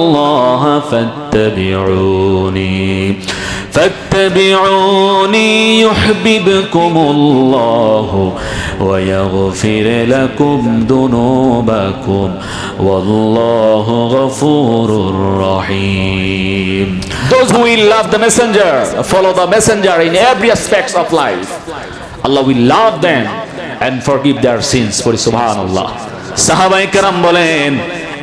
الله فاتبعوني يحببكم الله ويغفر لكم ذنوبكم والله غفور رحيم. Those who will love the messenger, follow the messenger in every aspect of life, Allah will love them and forgive their sins. For Subhanallah. সাহাবায়ে কেরাম বলেন,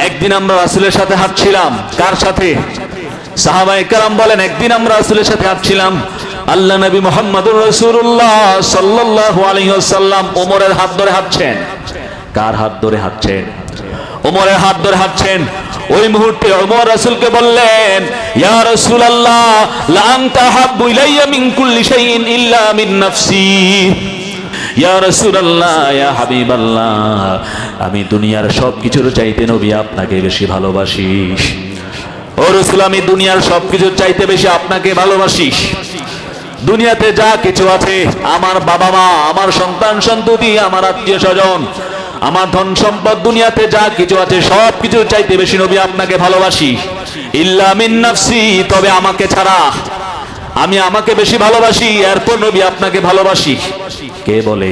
একদিন আমরা রাসূলের সাথে হাঁটছিলাম। কার সাথে? সাহাবায়ে কেরাম বলেন, একদিন আমরা রাসূলের সাথে হাঁটছিলাম। আল্লাহ নবী মুহাম্মদুর রাসূলুল্লাহ সাল্লাল্লাহু আলাইহি ওয়াসাল্লাম ওমরের হাত ধরে হাঁটছেন। কার হাত ধরে হাঁটছেন? ওমরের হাত ধরে হাঁটছেন। ওই মুহূর্তে ওমর রাসূলকে বললেন, ইয়া রাসূলুল্লাহ, লা আনতা হাব্বু ইলাইয়া মিন কুল্লি শাইইন ইল্লা মিন নাফসি। ইয়া রাসূলুল্লাহ, ইয়া হাবিবাল্লাহ, আমি দুনিয়ার সব কিছুর চাইতে নবী আপনাকে বেশি ভালোবাসি। ও রাসূল, আমি দুনিয়ার সব কিছুর চাইতে বেশি আপনাকে ভালোবাসি। দুনিয়াতে যা কিছু আছে, আমার বাবা মা, আমার সন্তান সন্ততি, আমার আত্মীয় স্বজন, আমার ধন সম্পদ, দুনিয়াতে যা কিছু আছে সব কিছুর চাইতে বেশি নবী আপনাকে ভালোবাসি। ইল্লা মিন নাফসি, তবে আমাকে ছাড়া। আমি আমাকে বেশি ভালোবাসি, এরপর নবী আপনাকে ভালোবাসি। কে বলে?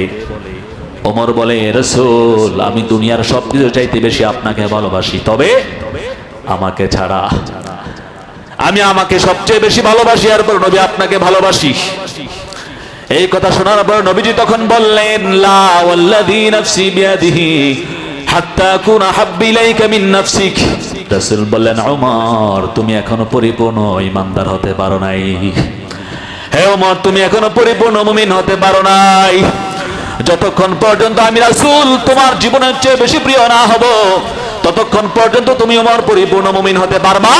ওমর বলে, রাসূল, আমি দুনিয়ার সব কিছুর চাইতে বেশি আপনাকে ভালোবাসি, তবে আমাকে ছাড়া। আমি আমাকে সবচেয়ে বেশি ভালোবাসি, এরপর নবী আপনাকে ভালোবাসি। এই কথা শোনার পর নবীজি তখন বললেন, লা ওয়াল্লাযী নাফসি বিয়াদিহি হাত্তা কুনা হাব্বি ইলাইকা মিন নাফসিক। রাসূল বললেন, ওমর, তুমি এখনো পরিপূর্ণ ঈমানদার হতে পারো নাই। হে ওমর, তুমি এখনো পরিপূর্ণ মুমিন হতে পারো নাই। যতক্ষণ পর্যন্ত আমি রাসূল তোমার জীবনের চেয়ে বেশি প্রিয় না হব, ততক্ষণ পর্যন্ত তুমি ওমর পরিপূর্ণ মুমিন হতে পারবা।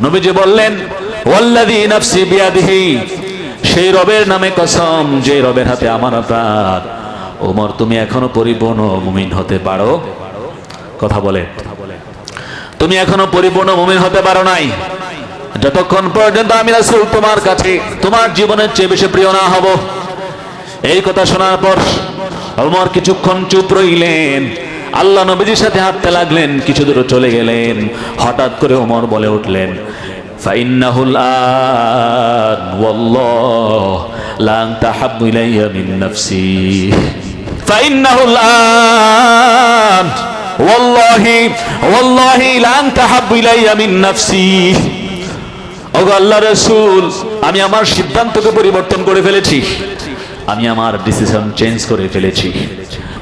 নবীজি বললেন, ওয়াল্লাযী নাফসি বিয়াদিহি, সেই রবের নামে কসম, যে রবের হাতে আমার প্রাণ, ওমর তুমি এখনো পরিপূর্ণ মুমিন হতে পারো। কথা বলে, তুমি এখনো পরিপূর্ণ মুমিন হতে পারো নাই, যতক্ষণ পর্যন্ত আমি রাসূল তোমার কাছে তোমার জীবনের চেয়ে বেশি প্রিয় না হব। এই কথা শোনার পর ওমর কিছুক্ষণ চুপ রইলেন। আল্লাহ নবীজির সাথে হাঁটতে লাগলেন, কিছু দূর চলে গেলেন। হঠাৎ করে ওমর বলে উঠলেন, ফাইন্নাহুল আন ওয়াল্লাহ লা আনতা হাব্বু ইলাইয়া মিন নাফসি। ফাইন্নাহুল আন ওয়াল্লাহি লা আনতা হাব্বু ইলাইয়া মিন নাফসি। ওগো আল্লাহর রাসূল, আমি আমার সিদ্ধান্তকে পরিবর্তন করে ফেলেছি, আমি আমার ডিসিশন চেঞ্জ করে ফেলেছি।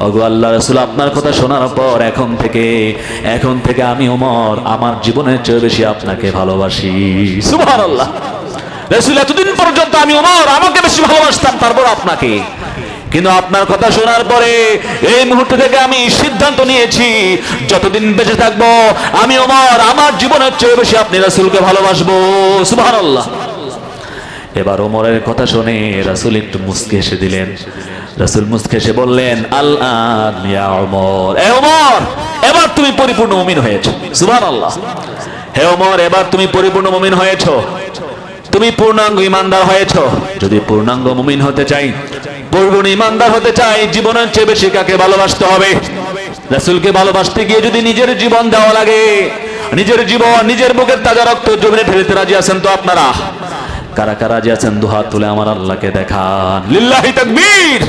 ওগো আল্লাহর রাসূল, আপনার কথা শোনার পর এখন থেকে আমি ওমর আমার জীবনের চেয়ে বেশি আপনাকে ভালোবাসি। সুবহানাল্লাহ। রাসূল, এতদিন পর্যন্ত আমি ওমর আমাকে বেশি ভালোবাসতাম, তারপর আপনাকে। কিন্তু আপনার কথা শোনার পরে এই মুহূর্ত থেকে আমি সিদ্ধান্ত নিয়েছি, যতদিন বেঁচে থাকবো আমি ওমর আমার জীবনের চেয়ে বেশি আপনি রাসূলকে ভালোবাসবো। সুবহানাল্লাহ। এবার ওমরের কথা শুনে রাসূল একটু মুস্কি হেসে দিলেন। রাসূল মুস্কি হেসে বললেন, আল আন ইয়া ওমর, এ ওমর, এবার তুমি পরিপূর্ণ মুমিন হয়েছো। সুবহানাল্লাহ। হে ওমর, এবার তুমি পরিপূর্ণ মুমিন হয়েছো, তুমি পূর্ণাঙ্গ ঈমানদার হয়েছো। যদি পূর্ণাঙ্গ মুমিন হতে চাই, পূর্ণ ঈমানদার হতে চাই, জীবনের চেয়ে বেশি কাকে ভালোবাসতে হবে? রাসূলকে ভালোবাসতে গিয়ে যদি নিজের জীবন দেওয়া লাগে, নিজের জীবন, নিজের বুকের তাজা রক্ত জমিনে ঢেলে দিতে রাজি আছেন তো আপনারা? কারা কারা রাজি আছেন দুহাত তুলে আমার আল্লাহকে দেখান। লিল্লাহি তাকবীর।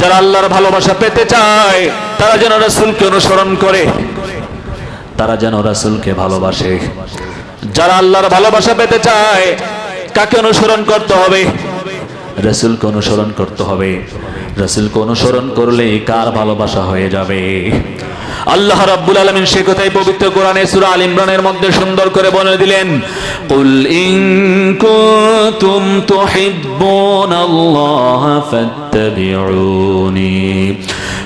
যারা আল্লাহর ভালোবাসা পেতে চায় তারা যেন রাসূলকে অনুসরণ করে, তারা যেন রাসূলকে ভালোবাসে। যারা আল্লাহর ভালোবাসা পেতে চায় কাকে অনুসরণ করতে হবে? রাসূলকে অনুসরণ করতে হবে। রাসূলকে অনুসরণ করলে কার ভালোবাসা হয়ে যাবে? আল্লাহ রাব্বুল আলামিন সে কথাই পবিত্র কোরআনে সূরা আল ইমরানের মধ্যে সুন্দর করে বলে দিলেন, কুল ইন কুনতুম তুহিব্বুনাল্লাহ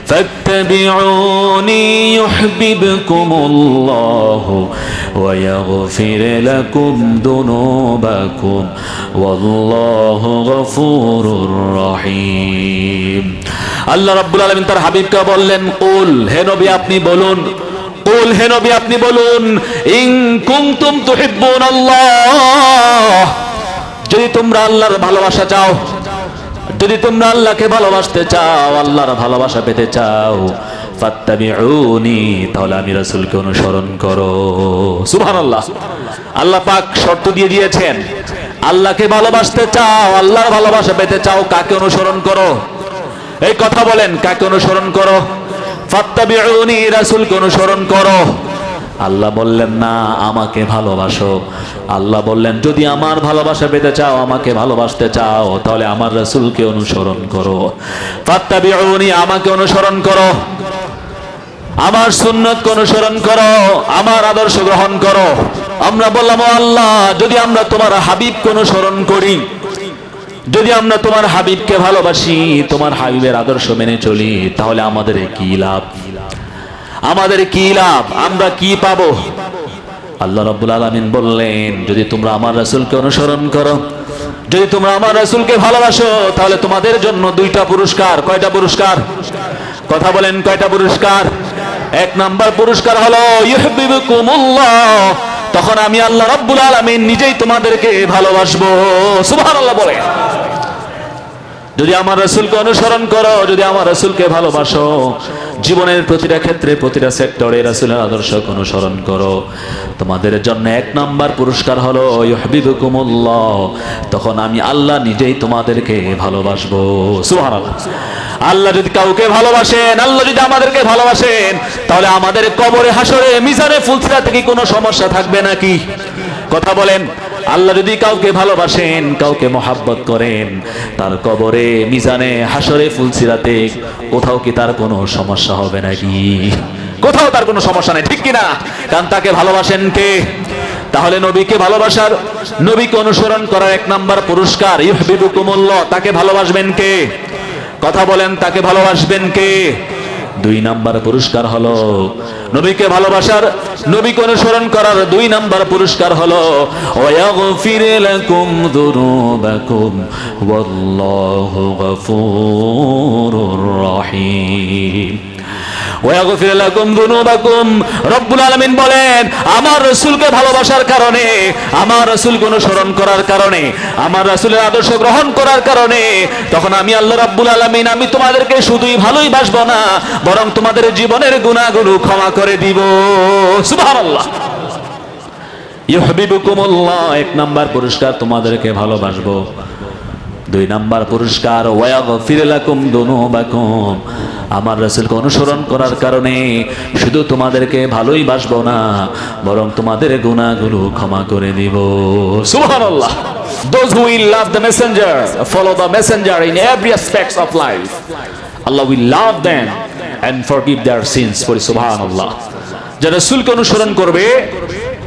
ফাত্তাবিউনি ইউহিব্বুকুমুল্লাহু ওয়া ইয়াগফির লাকুম যুনুবাকুম ওয়াল্লাহু গফুরুর রহিম। আল্লাহ রাব্বুল আলামিন তার হাবিবকে বললেন, কুল, হে নবী আপনি বলুন, কুল, হে নবী আপনি বলুন, ইন কুনতুম তুহিব্বুনাল্লাহ, যদি তোমরা আল্লাহর ভালোবাসা চাও, যদি তোমরা আল্লাহকে ভালোবাসতে চাও, আল্লাহর ভালোবাসা পেতে চাও, ফাত্তাবিউনি, তাহলে আমি রাসূলকে অনুসরণ করো। সুবহানাল্লাহ। আল্লাহ পাক শর্ত দিয়ে দিয়েছেন, আল্লাহকে ভালোবাসতে চাও, আল্লাহর ভালোবাসা পেতে চাও, কাকে অনুসরণ করো? এই কথা বলেন, কাকে অনুসরণ করো? ফাত্তাবিউনি, রাসূলকে অনুসরণ করো। আল্লাহ বললেন না আমাকে ভালোবাসো, আল্লাহ বললেন যদি আমার ভালোবাসা পেতে চাও, আমাকে ভালোবাসতে চাও, তাহলে আমার রাসূলকে অনুসরণ করো। ফাত্তাবিউনি, আমাকে অনুসরণ করো, আমার সুন্নতকে অনুসরণ করো, আমার আদর্শ গ্রহণ করো। আমরা বললাম ও আল্লাহ, যদি আমরা তোমার হাবিবকে অনুসরণ করি, যদি আমরা তোমার হাবিবকে ভালোবাসি, তোমার হাবিবের আদর্শ মেনে চলি, তাহলে আমাদের কি লাভ? আমাদের কি লাভ? আমরা কি পাবো? আল্লাহ রাব্বুল আলামিন বললেন, যদি তোমরা আমার রাসূলকে অনুসরণ করো, যদি তোমরা আমার রাসূলকে ভালোবাসো, তাহলে তোমাদের জন্য দুইটা পুরস্কার। কয়টা পুরস্কার? কথা বলেন, কয়টা পুরস্কার? এক নাম্বার পুরস্কার হলো ইউহিব্বুকুমুল্লাহ, তখন আমি আল্লাহ রাব্বুল আলামিন নিজেই তোমাদেরকে ভালোবাসবো। সুবহানাল্লাহ বলে। যদি আমার রাসূলকে অনুসরণ করো, যদি আমার রাসূলকে ভালোবাসো, জীবনের প্রতিটা ক্ষেত্রে, প্রতিটা সেক্টরে রাসূলের আদর্শকে অনুসরণ করো, তোমাদের জন্য এক নাম্বার পুরস্কার হলো ইউহিব্বুকুমুল্লাহ, তখন আমি আল্লাহ নিজেই তোমাদেরকে ভালোবাসবো। সুবহানাল্লাহ। আল্লাহ যদি কাউকে ভালোবাসেন, আল্লাহ যদি আমাদেরকে ভালোবাসেন, তাহলে আমাদের কবরে, হাসরে, মিজানে, ফুলসিরাতে কি কোনো সমস্যা থাকবে নাকি? কথা বলেন। আল্লাহ যদি কাউকে ভালোবাসেন, কাউকে মহাব্বত করেন, তার কবরে, মিজানে, হাসরে, ফুলসিরাতে কোথাও কি তার কোনো সমস্যা হবে নাকি? কোথাও তার কোনো সমস্যা নেই, ঠিক কিনা? কারণ তাকে ভালোবাসেন কে? তাহলে নবীকে ভালোবাসার, নবীকে অনুসরণ করার এক নাম্বার পুরস্কার ইউহিব্বুকুমুল্লাহ, তাকে ভালোবাসবেন কে? কথা বলেন, তাকে ভালোবাসবেন কে? দুই নাম্বার পুরস্কার হলো নবীকে ভালোবাসার, নবীকে অনুসরণ করার দুই নাম্বার পুরস্কার হলো ওয়াগফির লাকুম যুনুবাকুম ওয়াল্লাহু গফুরুর রহিম। ওয়াগফির লাকুম যুনুবাকুম, রব্বুল আলামিন বলেন, আমার রাসূলকে ভালোবাসার কারণে, আমার রাসূলকে অনুসরণ করার কারণে, আমার রাসূলের আদর্শ গ্রহণ করার কারণে, তখন আমি আল্লাহ রাব্বুল আলামিন, আমি তোমাদেরকে শুধুই ভালোই বাসবো না, বরং তোমাদের জীবনের গুনাহগুলো ক্ষমা করে দিব। সুবহানাল্লাহ। ইউহিব্বুকুমুল্লাহ, এক নাম্বার পুরস্কার তোমাদেরকে ভালোবাসবো। দুই নাম্বার পুরস্কার ওয়াগফির লাকুম যুনুবাকুম, আমার রাসূলকে অনুসরণ করার কারণে শুধু তোমাদেরকে ভালোই বাসবো না, বরং তোমাদের গুনাহগুলো ক্ষমা করে দিব। সুবহানাল্লাহ। Those who will love the messenger, follow the messenger in every aspect of life, Allah will love them and forgive their sins. পড়ি সুবহানাল্লাহ। যারা রাসূলকে অনুসরণ করবে,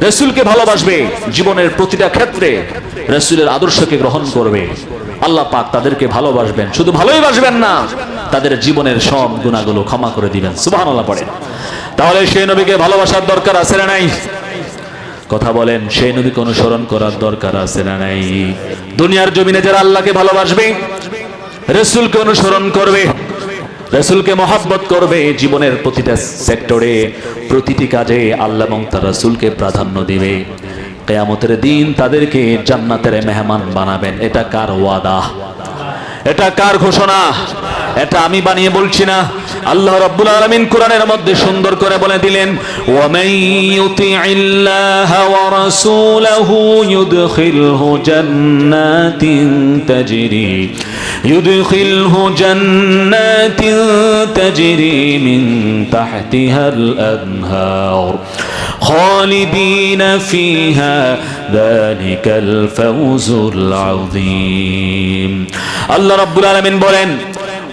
রাসূলকে ভালোবাসবে, জীবনের প্রতিটা ক্ষেত্রে রাসূলের আদর্শকে গ্রহণ করবে, আল্লাহ পাক তাদেরকে ভালোবাসবেন, শুধু ভালোই বাসবেন না, তাদের জীবনের সব গুনাহগুলো ক্ষমা করে দিবেন। সুবহানাল্লাহ পড়েন। তাহলে সেই নবীকে ভালোবাসার দরকার আছে না নাই? কথা বলেন, সেই নবীকে অনুসরণ করার দরকার আছে না নাই? দুনিয়ার জমিনে যারা আল্লাহকে ভালোবাসবে, রাসূলকে অনুসরণ করবে, রাসূলকে মহব্বত করবে, জীবনের প্রতিটা সেক্টরে, প্রতিটি কাজে আল্লাহ এবং তার রাসূলকে প্রাধান্য দিবে, কিয়ামতের দিন তাদেরকে জান্নাতের মেহমান বানাবেন। এটা কার ওয়াদা? এটা কার ঘোষণা? এটা আমি বানিয়ে বলছি না, আল্লাহ রাব্বুল আলামিন কোরআনের মধ্যে সুন্দর করে বলে দিলেন, ওয়া মান ইউতিইল্লাহা ওয়া রাসূলাহু ইউদখিলহু জান্নাতিন তাজরি মিন তাহতিহাল আনহার খালিদিন ফিহা যালিকাল ফাওজুল আযীম। আল্লাহ রাব্বুল আলামিন বলেন,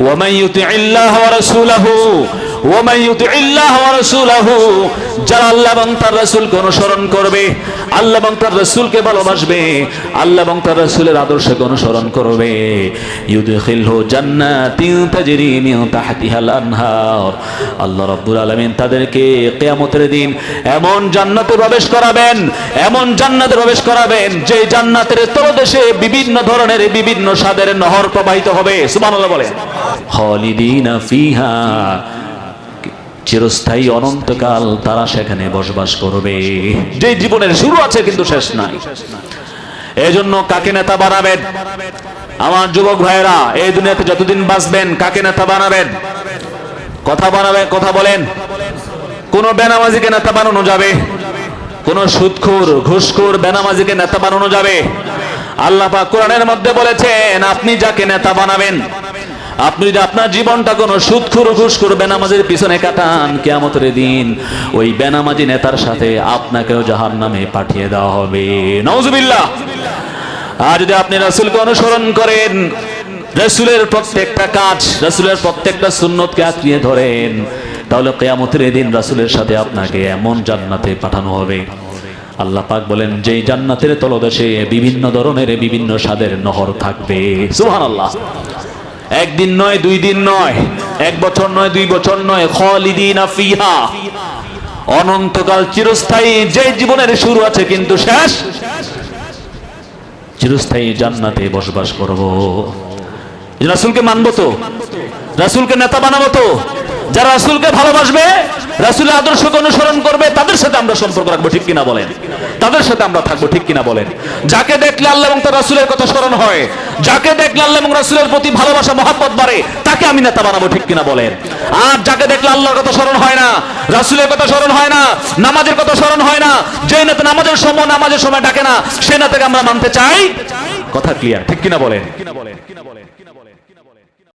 ومن يطع الله ورسوله ومن يطع الله ورسوله, যারা আল্লাহ এবং তার রাসূলকে অনুসরণ করবে, আল্লাহ এবং তার রাসূলকে ভালোবাসবে, আল্লাহ এবং তার রাসূলের আদর্শকে অনুসরণ করবে, ইউদখিলহু জান্নাতিন তাজরি মিন তাহতিহাল আনহার, আল্লাহ রাব্বুল আলামিন তাদেরকে কিয়ামতের দিন এমন জান্নাতে প্রবেশ করাবেন, এমন জান্নাতে প্রবেশ করাবেন, যে জান্নাতের তলদেশে বিভিন্ন ধরনের, বিভিন্ন স্বাদের নহর প্রবাহিত হবে। সুবহানাল্লাহ বলেন। খালিদিনা ফিহা, চিরস্থায়ী, অনন্তকাল তারা সেখানে বসবাস করবে। যে জীবনের শুরু আছে কিন্তু শেষ নাই। এজন্য কাকে নেতা বানাবেন? আমার যুবক ভাইয়েরা, এই দুনিয়াতে যতদিন বাঁচবেন কাকে নেতা বানাবেন? কথা বানাবে, কথা বলেন। কোন বেনামাজিকে নেতা বানানো যাবে? কোন সুদখোর, ঘুষখোর, বেনামাজিকে নেতা বানানো যাবে? আল্লাহ পাক কোরআনের মধ্যে বলেছেন, আপনি যাকে নেতা বানাবেন, আপনি যদি আপনার জীবনটা কোন সুদখোর, ঘুষখোর, বেনামাজির পিছনে কাটান, কিয়ামতের দিন ওই বেনামাজি নেতার সাথে আপনাকেও জাহান্নামে পাঠিয়ে দেওয়া হবে। নাউজুবিল্লাহ। আর যদি আপনি রাসূলকে অনুসরণ করেন, রাসূলের প্রত্যেকটা কাজ, রাসূলের প্রত্যেকটা সুন্নতকে আঁকড়িয়ে ধরেন, তাহলে কিয়ামতের দিন রাসূলের সাথে আপনাকে এমন জান্নাতে পাঠানো হবে। আল্লাহ পাক বলেন, যেই জান্নাতের তলদেশে বিভিন্ন ধরনের বিভিন্ন স্বাদের নহর থাকবে। সুবহানাল্লাহ। একদিন নয়, 2 দিন নয়, 1 বছর নয়, 2 বছর নয়, খালিদিনা ফিহা, অনন্তকাল, চিরস্থায়ী। যে জীবনের শুরু আছে কিন্তু শেষ, চিরস্থায়ী জান্নাতে বসবাস করব। রাসূলকে মানবো তো, রাসূলকে নেতা বানাবো তো। যারা রাসূলকে ভালোবাসবে, রাসূলের আদর্শকে অনুসরণ করবে, তাদের সাথে আমরা সম্পর্ক রাখবো, ঠিক কিনা বলেন? তাদের সাথে আমরা থাকবো, ঠিক কিনা বলেন? যাকে দেখলে আল্লাহ এবং তার রাসূলের কথা স্মরণ হয়, যাকে দেখলে আল্লাহ এবং রাসূলের প্রতি ভালোবাসা, মহব্বত বাড়ে, তাকে আমি নেতা বানাবো, ঠিক কিনা বলেন? আর যাকে দেখলে আল্লাহর কথা স্মরণ হয় না, রাসূলের কথা স্মরণ হয় না, নামাজের কথা স্মরণ হয় না, যে নেতা নামাজের সময় ডাকে না, সে নেতাকে আমরা মানতে চাই। কথা ক্লিয়ার, ঠিক কিনা বলেন?